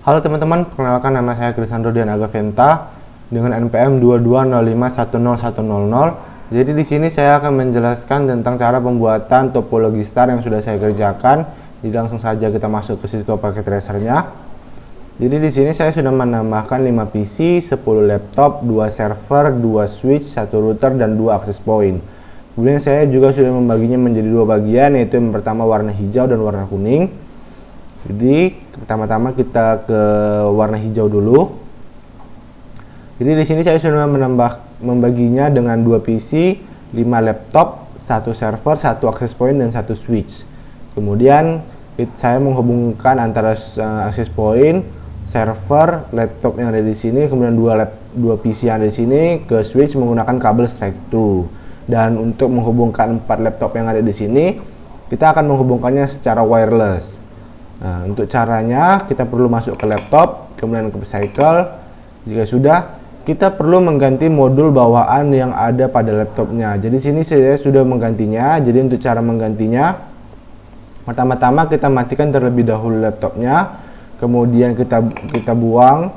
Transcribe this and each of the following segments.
Halo teman-teman, perkenalkan nama saya Krisandro Dian Agaventa dengan NPM 2205101000. Jadi di sini saya akan menjelaskan tentang cara pembuatan topologi star yang sudah saya kerjakan. Jadi langsung saja kita masuk ke Cisco Packet Tracer-nya. Jadi di sini saya sudah menambahkan 5 PC, 10 laptop, 2 server, 2 switch, 1 router dan 2 access point. Kemudian saya juga sudah membaginya menjadi 2 bagian, yaitu yang pertama warna hijau dan warna kuning. Jadi pertama-tama kita ke warna hijau dulu. Jadi di sini saya sudah membaginya dengan 2 PC, 5 laptop, 1 server, 1 access point dan 1 switch. Kemudian saya menghubungkan antara access point, server, laptop yang ada di sini, kemudian 2 PC yang ada di sini ke switch menggunakan kabel straight through. Dan untuk menghubungkan 4 laptop yang ada di sini, kita akan menghubungkannya secara wireless. Nah, untuk caranya kita perlu masuk ke laptop, kemudian ke cycle. Jika sudah, kita perlu mengganti modul bawaan yang ada pada laptopnya. Jadi sini saya sudah menggantinya. Jadi untuk cara menggantinya, pertama-tama kita matikan terlebih dahulu laptopnya, kemudian kita buang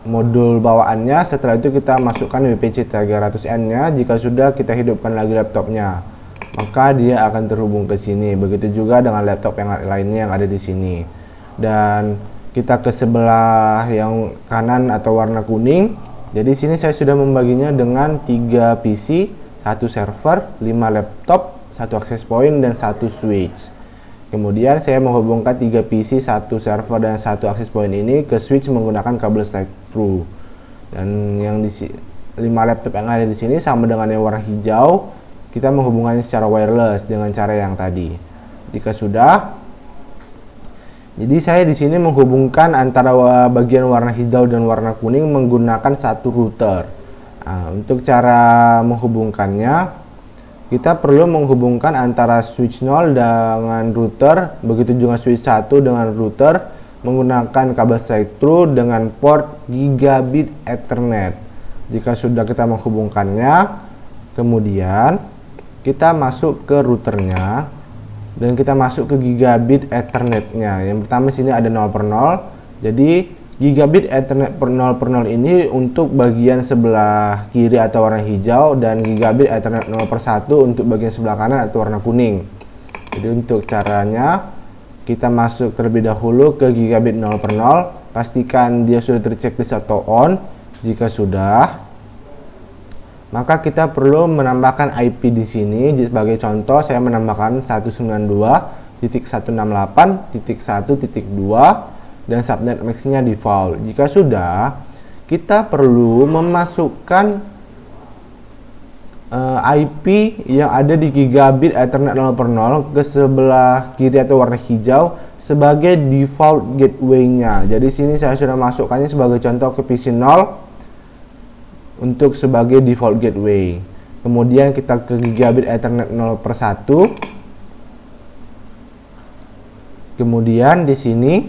modul bawaannya. Setelah itu kita masukkan WPC 300N-nya. Jika sudah, kita hidupkan lagi laptopnya, maka dia akan terhubung ke sini. Begitu juga dengan laptop yang lainnya yang ada di sini. Dan kita ke sebelah yang kanan atau warna kuning. Jadi sini saya sudah membaginya dengan 3 PC, 1 server, 5 laptop, 1 access point dan 1 switch. Kemudian saya menghubungkan 3 PC, 1 server dan 1 access point ini ke switch menggunakan kabel straight through. Dan yang di 5 laptop yang ada di sini sama dengan yang warna hijau, kita menghubungkannya secara wireless dengan cara yang tadi. Jika sudah, jadi saya di sini menghubungkan antara bagian warna hijau dan warna kuning menggunakan 1 router. Nah, untuk cara menghubungkannya, kita perlu menghubungkan antara switch 0 dengan router, begitu juga switch 1 dengan router menggunakan kabel straight through dengan port gigabit Ethernet. Jika sudah kita menghubungkannya, kemudian kita masuk ke routernya dan kita masuk ke gigabit Ethernet-nya. Yang pertama sini ada 0/0. Jadi gigabit Ethernet 0/0 ini untuk bagian sebelah kiri atau warna hijau, dan gigabit Ethernet 0/1 untuk bagian sebelah kanan atau warna kuning. Jadi untuk caranya, kita masuk terlebih dahulu ke gigabit 0/0. Pastikan dia sudah terchecklist atau on. Jika sudah, maka kita perlu menambahkan IP di sini. Sebagai contoh, saya menambahkan 192.168.1.2 dan subnet max-nya default. Jika sudah, kita perlu memasukkan IP yang ada di gigabit Ethernet 0/0 ke sebelah kiri atau warna hijau sebagai default gateway-nya. Jadi sini saya sudah masukkannya sebagai contoh ke PC 0 untuk sebagai default gateway. Kemudian kita ke gigabit Ethernet 0/1. Kemudian di sini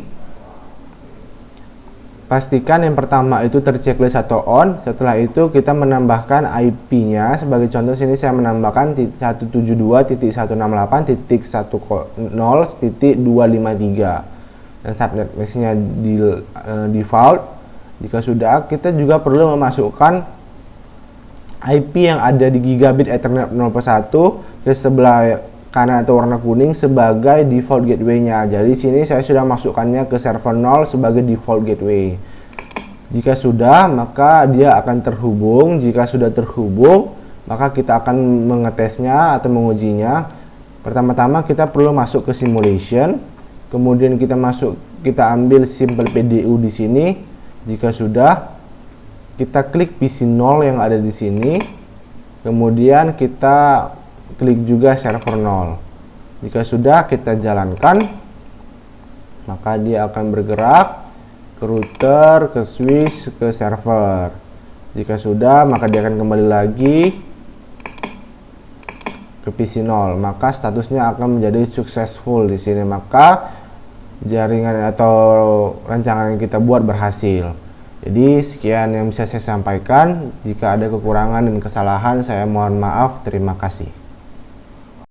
pastikan yang pertama itu terchecklist atau on. Setelah itu kita menambahkan IP-nya. Sebagai contoh sini saya menambahkan 172.168.10.253 dan subnet max-nya di default. Jika sudah, kita juga perlu memasukkan IP yang ada di gigabit Ethernet 0/1 ke sebelah kanan atau warna kuning sebagai default gateway-nya. Jadi sini saya sudah masukkannya ke server 0 sebagai default gateway. Jika sudah, maka dia akan terhubung. Jika sudah terhubung, maka kita akan mengetesnya atau mengujinya. Pertama-tama kita perlu masuk ke simulation. Kemudian kita ambil simple PDU di sini. Jika sudah, kita klik PC 0 yang ada di sini. Kemudian kita klik juga server 0. Jika sudah, kita jalankan, maka dia akan bergerak ke router, ke switch, ke server. Jika sudah, maka dia akan kembali lagi ke PC 0. Maka statusnya akan menjadi successful di sini. Maka jaringan atau rancangan yang kita buat berhasil. Jadi sekian yang bisa saya sampaikan. Jika ada kekurangan dan kesalahan, saya mohon maaf. Terima kasih.